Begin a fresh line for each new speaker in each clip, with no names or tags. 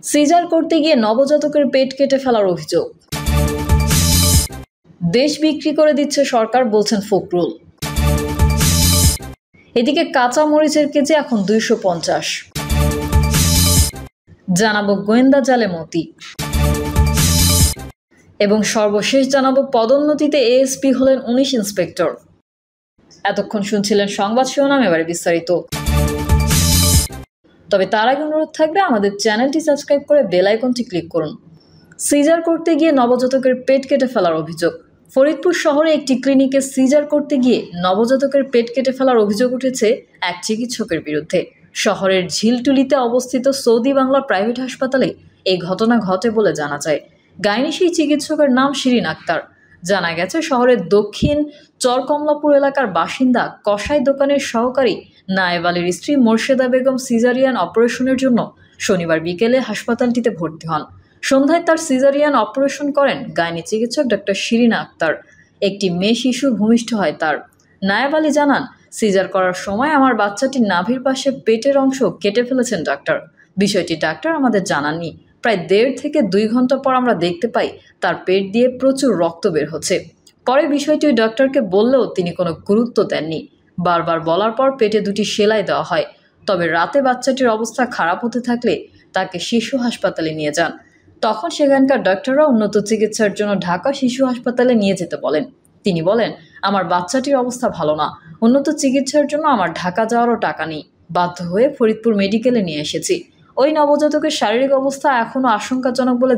Caesar করতে গিয়ে নবজাতকের পেট কেটে ফেলার অভিযোগ। দেশ বিক্রি করে দিচ্ছে সরকার, বলছেন ফখরুল। এদিকে কাঁচা মরিচের কেজি এখন 250। জানাবো গোয়েন্দা জালে মতি, এবং সর্বশেষ জানাবো পদোন্নতিতে এএসপি হলেন 19 ইন্সপেক্টর। এতক্ষণ শুনছিলেন সংবাদ শিরোনাম, এবারে বিস্তারিত। তবে তার আগে অনুরোধ থাকবে আমাদের চ্যানেলটি সাবস্ক্রাইব করে বেল আইকনটি ক্লিক করুন। সিজার করতে গিয়ে নবজাতকের পেট কেটে ফেলার অভিযোগ। ফরিদপুর শহরে একটি ক্লিনিকে সিজার করতে গিয়ে নবজাতকের পেট কেটে ফেলার অভিযোগ উঠেছে এক চিকিৎসকের বিরুদ্ধে। শহরের ঝিলটুলিতে অবস্থিত সৌদি বাংলা প্রাইভেট হাসপাতালে এই ঘটনা ঘটে বলে জানা যায়। গাইনি সেই চিকিৎসকের নাম শিরিন আক্তার। জানা গেছে, শহরের দক্ষিণ চরকমলাপুর এলাকার বাসিন্দা কসাই দোকানের সহকারী নায়েব আলীর স্ত্রী মোর্শেদা বেগম সিজারিয়ান অপারেশনের জন্য শনিবার বিকেলে হাসপাতালটিতে ভর্তি হন। সন্ধ্যায় তার সিজারিয়ান অপারেশন করেন গাইনি চিকিৎসক ডক্টর শিরিন আক্তার। একটি মেয়ে শিশু ভূমিষ্ঠ হয় তার। নায়েব আলী জানান, সিজার করার সময় আমার বাচ্চাটির নাভির পাশে পেটের অংশ কেটে ফেলেছেন ডাক্তার। বিষয়টি ডাক্তার আমাদের জানাননি। প্রায় 1.5 থেকে 2 ঘন্টা পর আমরা দেখতে পাই তার পেট দিয়ে প্রচুর রক্ত বের হচ্ছে। পরে বিষয়টি ওই ডাক্তারকে বললেও তিনি কোনো গুরুত্ব দেননি। বারবার বলার পর পেটে 2টি সেলাই দেওয়া হয়। তবে রাতে বাচ্চাটির অবস্থা খারাপ হতে থাকলে তাকে শিশু হাসপাতালে নিয়ে যান। তখন সেখানকার ডাক্তাররা উন্নত চিকিৎসার জন্য ঢাকা শিশু হাসপাতালে নিয়ে যেতে বলেন। তিনি বলেন, আমার বাচ্চাটির অবস্থা ভালো না, উন্নত চিকিৎসার জন্য আমার ঢাকা যাওয়ারও টাকা নেই। বাধ্য হয়ে ফরিদপুর মেডিকেলে নিয়ে এসেছি। ওই নবজাতকের শারীরিক অবস্থা এখনও আশঙ্কাজনক বলে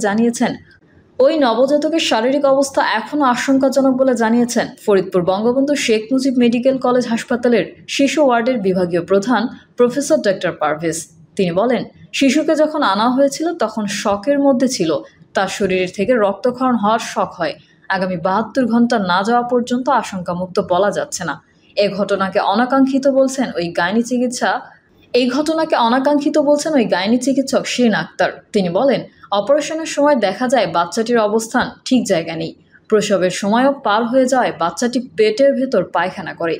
জানিয়েছেন ফরিদপুর বঙ্গবন্ধু শেখ মুজিব মেডিকেল কলেজ হাসপাতালের শিশু ওয়ার্ডের বিভাগীয় প্রধান প্রফেসর ডক্টর পারভেজ। তিনি বলেন, শিশুকে যখন আনা হয়েছিল তখন শকের মধ্যে ছিল। তার শরীরের থেকে রক্তক্ষরণ হওয়ার শক হয়। আগামী 72 ঘন্টা না যাওয়া পর্যন্ত আশঙ্কামুক্ত বলা যাচ্ছে না। এই ঘটনাকে অনাকাঙ্ক্ষিত বলছেন ওই গাইনি চিকিৎসক শিরিন আক্তার। তিনি বলেন, অপারেশনের সময় দেখা যায় বাচ্চাটির অবস্থান ঠিক জায়গা নেই। প্রসবের সময়ও পার হয়ে যাওয়ায় বাচ্চাটি পেটের ভেতর পায়খানা করে,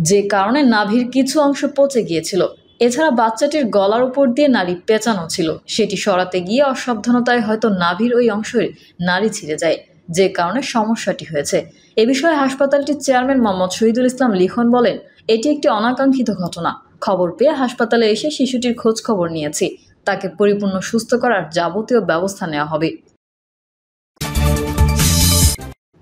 যে কারণে নাভির কিছু অংশ পচে গিয়েছিল। এছাড়া বাচ্চাটির গলার উপর দিয়ে নাড়ি পেঁচানো ছিল। সেটি সরাতে গিয়ে অসাবধানতায় হয়তো নাভির ওই অংশের নাড়ি ছিঁড়ে যায়, যে কারণে সমস্যাটি হয়েছে। এ বিষয়ে হাসপাতালটির চেয়ারম্যান মোহাম্মদ শহীদুল ইসলাম লিখন বলেন, এটি একটি অনাকাঙ্ক্ষিত ঘটনা। খবর পেয়ে হাসপাতালে এসে শিশুটির খোঁজ খবর নিয়েছি। তাকে পরিপূর্ণ সুস্থ করার যাবতীয় ব্যবস্থা নেওয়া হবে।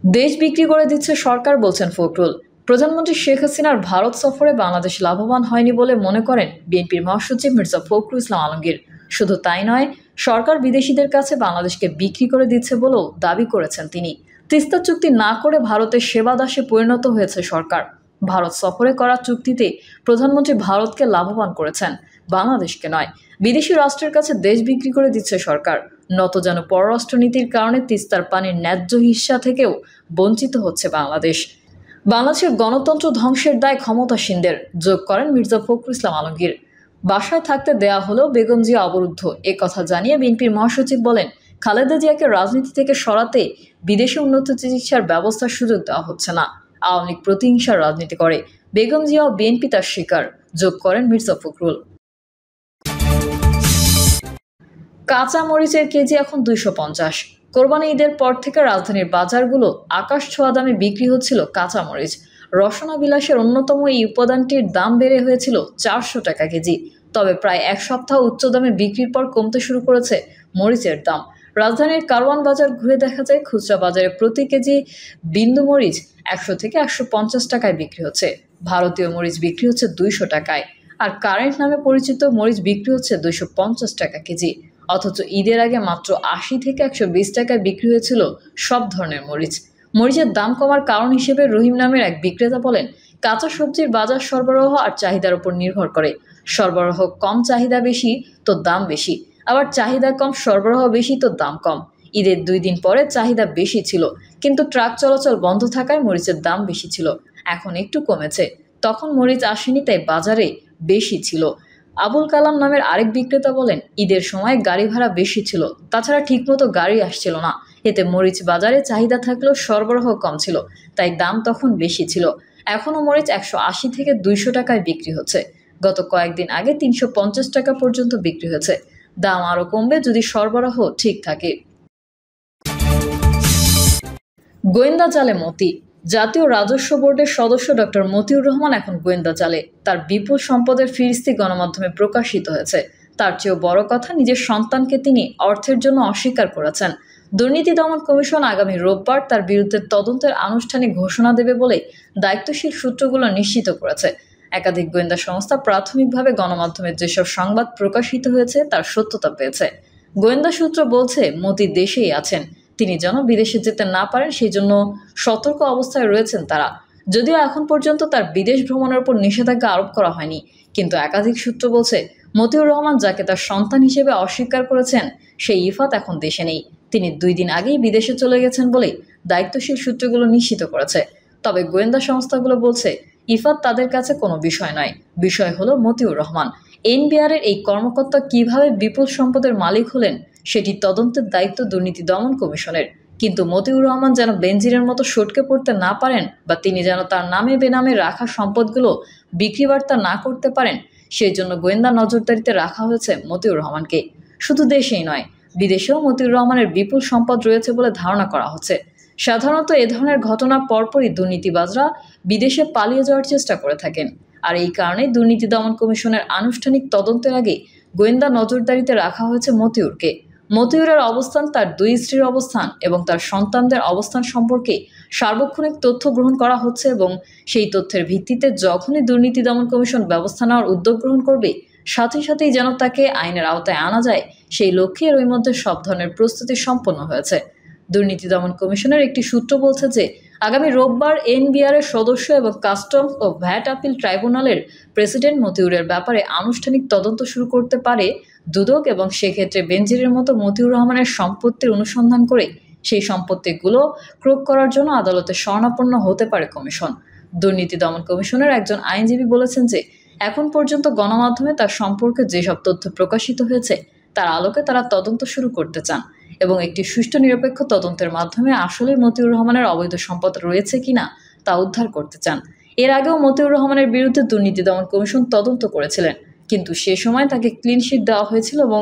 দেশ বিক্রি করে দিচ্ছে সরকার, বলছেন ফখরুল। প্রধানমন্ত্রী শেখ হাসিনার ভারত সফরে বাংলাদেশ লাভবান হয়নি বলে মনে করেন বিএনপির মহাসচিব মির্জা ফখরুল ইসলাম আলমগীর। শুধু তাই নয়, সরকার বিদেশিদের কাছে বাংলাদেশকে বিক্রি করে দিচ্ছে বলেও দাবি করেছেন তিনি। তিস্তা চুক্তি না করে ভারতের সেবা দাসে পরিণত হয়েছে সরকার। ভারত সফরে করা চুক্তিতে প্রধানমন্ত্রী ভারতকে লাভবান করেছেন, বাংলাদেশকে নয়। বিদেশি রাষ্ট্রের কাছে দেশ বিক্রি করে দিচ্ছে সরকার। নতজানু পররাষ্ট্রনীতির কারণে তিস্তার পানির ন্যায্য হিস্সা থেকেও বঞ্চিত হচ্ছে বাংলাদেশের গণতন্ত্র ধ্বংসের দায় ক্ষমতাসীনদের, যোগ করেন মির্জা ফখরুল ইসলাম আলমগীর। বাসায় থাকতে দেয়া হলেও বেগম জিয়া অবরুদ্ধ, এ কথা জানিয়ে বিএনপির মহাসচিব বলেন, খালেদা জিয়াকে রাজনীতি থেকে সরাতে বিদেশে উন্নত চিকিৎসার ব্যবস্থার সুযোগ দেওয়া হচ্ছে না। আওয়ামী লীগ প্রতিহিংসার রাজনীতি করে, বেগম জিয়া ও বিএনপি তার শিকার, যোগ করেন মির্জা ফখরুল। কাঁচা মরিচের কেজি এখন 250। কোরবানি ঈদের পর থেকে রাজধানীর বাজারগুলো আকাশ ছোঁয়া দামে বিক্রি হচ্ছিল কাঁচা মরিচ। রসনা বিলাসের অন্যতম এই উপাদানটির দাম বেড়ে হয়েছিল 400 টাকা কেজি। তবে প্রায় 1 সপ্তাহ উচ্চ দামে বিক্রির পর কমতে শুরু করেছে মরিচের দাম। রাজধানীর কারওয়ান বাজার ঘুরে দেখা যায়, খুচরা বাজারে প্রতি কেজি বিন্দু মরিচ 100 থেকে 150 টাকায় বিক্রি হচ্ছে। ভারতীয় মরিচ বিক্রি হচ্ছে 200 টাকায়, আর কারেন্ট নামে পরিচিত মরিচ বিক্রি হচ্ছে 250 টাকা কেজি। অথচ ঈদের আগে মাত্র 80 থেকে 120 টাকায় বিক্রি হয়েছিল সব ধরনের মরিচ। মরিচের দাম কমার কারণ হিসেবে রহিম নামের এক বিক্রেতা বলেন, কাঁচা সবজির বাজার সরবরাহ আর চাহিদার উপর নির্ভর করে। সরবরাহ কম, চাহিদা বেশি তো দাম বেশি, আবার চাহিদা কম, সরবরাহ বেশি তো দাম কম। ঈদের 2 দিন পরে চাহিদা বেশি ছিল, কিন্তু ট্রাক চলাচল বন্ধ থাকায় মরিচের দাম বেশি ছিল। এখন একটু কমেছে, তখন মরিচ আসেনি তাই বাজারে বেশি ছিল। আবুল কালাম নামের আরেক বিক্রেতা বলেন, ঈদের সময় গাড়ি ভাড়া বেশি ছিল, তাছাড়া ঠিকমতো গাড়ি আসছিল না। এতে মরিচ বাজারে চাহিদা থাকলেও সরবরাহ কম ছিল, তাই দাম তখন বেশি ছিল। এখনও মরিচ 180 থেকে 200 টাকায় বিক্রি হচ্ছে। গত কয়েকদিন আগে 350 টাকা পর্যন্ত বিক্রি হয়েছে। দাম আরও কমবে যদি সরবরাহ ঠিক থাকে। গোয়েন্দা জালে মতি। জাতীয় রাজস্ব বোর্ডের সদস্য ডক্টর মতিউর রহমান এখন গোয়েন্দা জালে। তার বিপুল সম্পদের ফিরিস্তি গণমাধ্যমে প্রকাশিত হয়েছে। তার চেয়েও বড় কথা, নিজের সন্তানকে তিনি অর্থের জন্য অস্বীকার করেছেন। দুর্নীতি দমন কমিশন আগামী রোববার তার বিরুদ্ধে তদন্তের আনুষ্ঠানিক ঘোষণা দেবে বলে দায়িত্বশীল সূত্রগুলো নিশ্চিত করেছে। একাধিক গোয়েন্দা সংস্থা প্রাথমিকভাবে গণমাধ্যমে যেসব সংবাদ প্রকাশিত হয়েছে তার সত্যতা পেয়েছে। গোয়েন্দা সূত্র বলছে, মতি দেশেই আছেন। তিনি যেন বিদেশে যেতে না পারেন সেই জন্য সতর্ক অবস্থায় রয়েছেন তারা। যদিও এখন পর্যন্ত তার বিদেশ ভ্রমণের উপর নিষেধাজ্ঞা আরোপ করা হয়নি, কিন্তু একাধিক সূত্র বলছে মতিউর রহমান, যাকে তার সন্তান হিসেবে অস্বীকার করেছেন, সেই ইফাত এখন দেশে নেই। তিনি 2 দিন আগেই বিদেশে চলে গেছেন বলে দায়িত্বশীল সূত্রগুলো নিশ্চিত করেছে। তবে গোয়েন্দা সংস্থাগুলো বলছে ইফাত তাদের কাছে কোনো বিষয় নয়, বিষয় হলো মতিউর রহমান। এনবিআরের এই কর্মকর্তা কিভাবে বিপুল সম্পদের মালিক হলেন সেটি তদন্তের দায়িত্ব দুর্নীতি দমন কমিশনের। কিন্তু মতিউর রহমান যেন বেনজিরের মতো সটকে পড়তে না পারেন, বা তিনি যেন তার নামে বেনামে রাখা সম্পদগুলো বিক্রি বার্তা না করতে পারেন, সেই জন্য গোয়েন্দা নজরদারিতে রাখা হয়েছে মতিউর রহমানকে। শুধু দেশেই নয়, বিদেশেও মতিউর রহমানের বিপুল সম্পদ রয়েছে বলে ধারণা করা হচ্ছে। সাধারণত এ ধরনের ঘটনার পরপরই দুর্নীতিবাজরা বিদেশে পালিয়ে যাওয়ার চেষ্টা করে থাকেন। আর এই কারণেই দুর্নীতি দমন কমিশনের আনুষ্ঠানিক তদন্তের আগে গোয়েন্দা নজরদারিতে রাখা হয়েছে মতিউরকে। মতিউরের অবস্থান, তার 2 স্ত্রীর অবস্থান এবং তার সন্তানদের অবস্থান সম্পর্কে সার্বক্ষণিক তথ্য গ্রহণ করা হচ্ছে এবং সেই তথ্যের ভিত্তিতে যখনই দুর্নীতি দমন কমিশন ব্যবস্থা নেওয়ার উদ্যোগ গ্রহণ করবে, সাথে সাথেই যেন তাকে আইনের আওতায় আনা যায় সেই লক্ষ্যে এর মধ্যে সব ধরনের প্রস্তুতি সম্পন্ন হয়েছে। দুর্নীতি দমন কমিশনের একটি সূত্র বলছে যে আগামী রোববার এনবিআরের সদস্য এবং কাস্টমস ও ভ্যাট আপিল ট্রাইব্যুনালের প্রেসিডেন্ট মতিউরের ব্যাপারে আনুষ্ঠানিক তদন্ত শুরু করতে পারে দুদক, এবং সেক্ষেত্রে বেনজিরের মতো মতিউর রহমানের সম্পত্তির অনুসন্ধান করে সেই সম্পত্তিগুলো ক্রোক করার জন্য আদালতে শরণাপন্ন হতে পারে কমিশন। দুর্নীতি দমন কমিশনের একজন আইনজীবী বলেছেন যে এখন পর্যন্ত গণমাধ্যমে তার সম্পর্কে যেসব তথ্য প্রকাশিত হয়েছে তার আলোকে তারা তদন্ত শুরু করতে চান এবং একটি সুষ্ঠু নিরপেক্ষ তদন্তের মাধ্যমে আসলে মতিউর রহমানের অবৈধ সম্পদ রয়েছে কিনা তা উদ্ধার করতে চান। এর আগেও মতিউর রহমানের বিরুদ্ধে দুর্নীতি দমন কমিশন তদন্ত করেছিলেন, কিন্তু সে সময় তাকে ক্লিনশিট দেওয়া হয়েছিল। এবং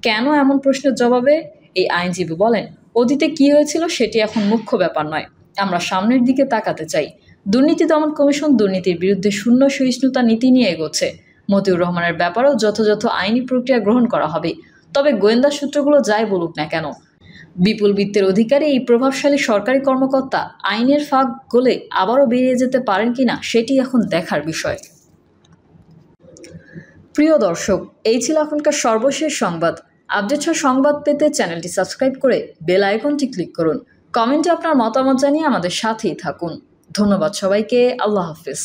কেন, এমন প্রশ্নের জবাবে এই আইনজীবী বলেন, অতীতে কি হয়েছিল সেটি এখন মুখ্য ব্যাপার নয়, আমরা সামনের দিকে তাকাতে চাই। দুর্নীতি দমন কমিশন দুর্নীতির বিরুদ্ধে শূন্য সহিষ্ণুতা নীতি নিয়ে এগোচ্ছে। মতিউর রহমানের ব্যাপারেও যথাযথ আইনি প্রক্রিয়া গ্রহণ করা হবে। তবে গোয়েন্দা সূত্রগুলো যাই বলুক না কেন, বিপুল বিত্তের অধিকারী এই প্রভাবশালী সরকারি কর্মকর্তা আইনের ফাঁক গলে আবারও বেরিয়ে যেতে পারেন কিনা সেটি এখন দেখার বিষয়। প্রিয় দর্শক, এই ছিল এখনকার সর্বশেষ সংবাদ। আপডেট সংবাদ পেতে চ্যানেলটি সাবস্ক্রাইব করে বেল আইকনটি ক্লিক করুন। কমেন্টে আপনার মতামত জানিয়ে আমাদের সাথেই থাকুন। ধন্যবাদ সবাইকে। আল্লাহ হাফিজ।